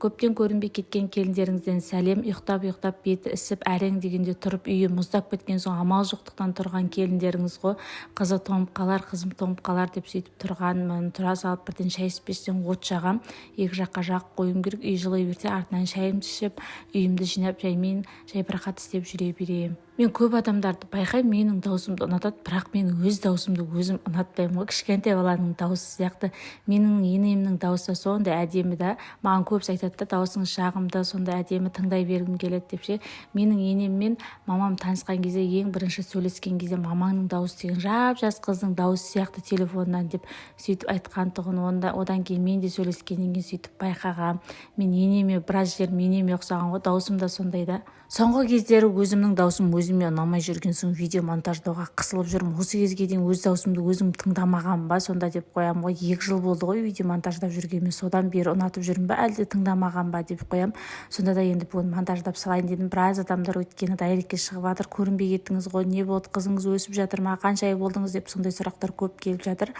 көптен көрінбей кеткен келіндеріңізден сәлем. Ұйықтап беті ісіп әрең дегенде тұрып үйі мұздап кеткен соң амал жоқтықтан тұрған келіндеріңіз ғой. Қызы тоңып қалар, қызым тоңып қалар деп сөйтіп тұрғанмын. Тұра салып бірден шай іспестен от жағам. Екі жаққа жақ қойым керек. Үй жылай берсе артынан шайымды ішіп, үйімді жинап жаймен жайбарақат істеп жүре беремін. Мен көп адамдарды байқаймын, менің даусымды ұнатады, бірақ мен өз даусымды өзім ұнатпаймын ғой. Кішкентай баланың дауысы сияқты. Менің енемнің дауысы сондай әдемі да. Маған көбісі айтады да, даусыңыз жағымды, сондай әдемі, тыңдай бергім келеді деп ше. Менің енеммен мамам танысқан кезде, ең бірінші сөйлескен кезде мамаңның дауысы деген жап-жас қыздың дауысы сияқты телефоннан деп сөйтіп айтқан тұғын. Одан кейін мен де сөйлескеннен кейін сөйтіп байқағам. Мен енеме біраз жерім енеме ұқсаған ғой, даусым да сондай да. Соңғы кездері өзімнің даусым өзіме ұнамай жүрген соң видео монтаждауға қысылып жүрмін. Осы кезге дейін өз даусымды өзім тыңдамаған ба, сонда деп қоям ғой. 2 жыл болды ғой видео монтаждап жүргеніме, содан бері ұнатып жүрмін ба, әлде тыңдамаған ба деп қоям. Сонда да енді бүгін монтаждап салайын дедім. Біраз адамдар өйткені дайректке шығып жатыр, көрінбей кеттіңіз ғой, не болды, қызыңыз өсіп жатыр ма, қанша ай болдыңыз деп сондай сұрақтар көп келіп жатыр.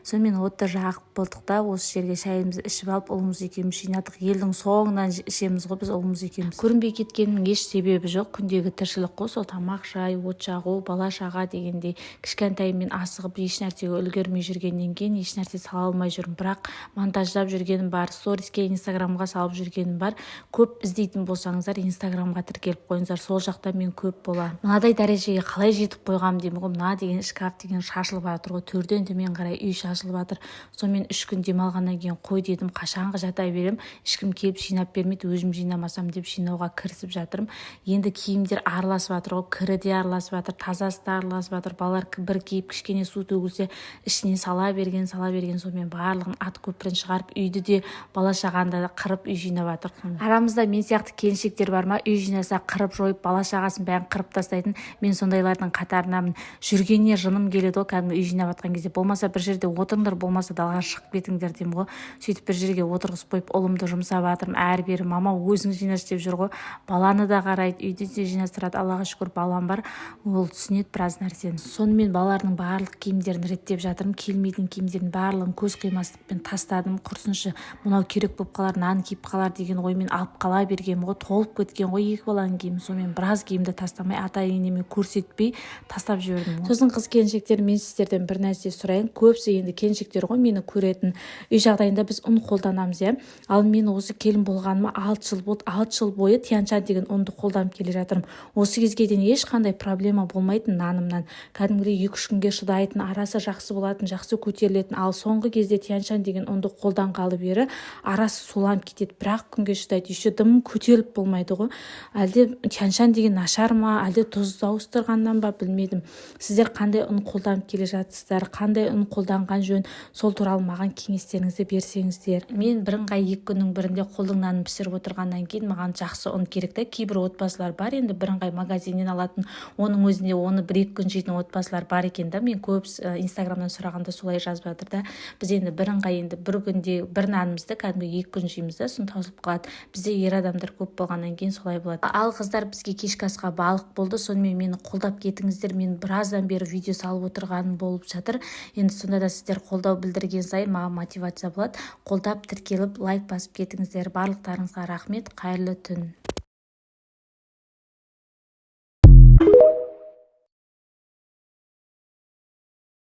Сонымен отты жағып болдық та, осы жерге шайымызды ішіп алып, ұлымыз екеуміз жинадық. Елдің соңынан ішеміз ғой біз ұлымыз екеуміз. Көрінбей кеткеннің еш себебі жоқ. Күндегі тіршілік қой, сол тамақ жай, от жағу, бала шаға дегендей. Кішкентайыммен асығып еш нәрсеге үлгермей жүргеннен кейін еш нәрсе сала алмай жүрмін. Бірақ монтаждап жүргенім бар, сториске, инстаграмға салып жүргенім бар. Көп іздейтін болсаңыздар, инстаграмға тіркеліп қойыңыздар. Сол жақта мен көп боламын. Мынадай дәрежеге қалай жетіп қойғам деймін ғой. Мына деген шкаф деген шашылып жатыр ғой. Төрден төмен қарай үй шашылып жатыр. Сонымен 3 күн демалғаннан кейін қой дедім, қашанғы жата берем, ешкім келіп жинап бермейді, өзім жинамасам деп жинауға кірісіп жатырмын. Енді киімдер араласып жатыр ғой, кірі де араласып жатыр, тазасы да араласып жатыр. Балалар бір киіп кішкене су төгілсе ішіне сала берген, сонымен барлығын ат көпірін шығарып, үйді де бала шағанда да қырып үй жинап жатыр. Арамызда мен сияқты келіншектер бар ма, үй жинаса қырып жойып, бала шағасын бәрін қырып тастайтын. Мен сондайлардың қатарынамын. Жүргеніне жыным келеді ғой, кәдімгі үй жинап жатқан кезде. Болмаса бір жерде отырыңдар, болмаса далаға шығып кетіңдер деймін ғой. Сөйтіп бір жерге отырғызып қойып ұлымды жұмсап жатырмын. Әрі-бері мама өзің жинаш деп жүр ғой. Баланы да қарайды, үйді де жинастырады. Аллаға шүкір балам бар. Ол түсінеді біраз нәрсені. Сонымен балалардың барлық киімдерін реттеп жатырмын. Келмейтін киімдердің барлығын көз қимастықпен тастадым. Құрсыншы мынау керек болып қалар, нан киіп қалар деген оймен алып қала бергенмін ғой. Толып кеткен ғой екі баланың киімі. Сонымен біраз киімді тастамай, ата-енеме көрсетпей тастап жібердім. Сосын қыз келіншектер, мен сіздерден бір нәрсе сұрайын. Көбісі енді келіншектер ғой мені көретін. Үй жағдайында біз ұн қолданамыз, иә. Ал мен осы келін болғаныма 6 жыл болды. 6 жыл бойы Тянь-Шань деген ұнды қолданып келе жатырмын. Осы кезге дейін ешқандай проблема болмайтын нанымнан. Кәдімгідей 2-3 күнге шыдайтын, арасы жақсы болатын, жақсы көтерілетін. Ал соңғы кезде Тянь-Шань деген ұнды қолданғалы бері арасы суланып кетеді. Бірақ күнге шыдайды. Еще дымым көтеріліп болмайды ғой. Әлде Тянь-Шань деген нашар ма, әлде тұзды ауыстырғаннан ба білмедім. Сіздер қандай ұн қолданып келе жатсыздар, қандай ұн қолданған жөн, сол туралы маған кеңестеріңізді берсеңіздер. Мен бірыңғай 2 күннің бірінде қолдың нанын пісіріп отырғаннан кейін маған жақсы ұн керек та. Кейбір отбасылар бар енді бірыңғай магазиннен алатын, оның өзінде оны 1-2 күн жейтін отбасылар бар екен да. Мен көп инстаграмнан сұрағанда солай жазып жатыр да. Біз енді бірыңғай енді бір күнде бір нанымызды кәдімгі 2 күн жейміз да, сосын таусылып қалады. Бізде ер адамдар көп болғаннан кейін солай болады. Ал қыздар бізге кешкі асқа балық болды. Сонымен мені қолдап кетіңіздер. Мен біраздан бері видео салып отырғаным болып жатыр. Енді сонда да сіздер қолдау білдірген сайын маған мотивация болады. Қолдап тіркеліп лайк басып кетіңіздер. Барлықтарыңызға рахмет. Қайырлы түн.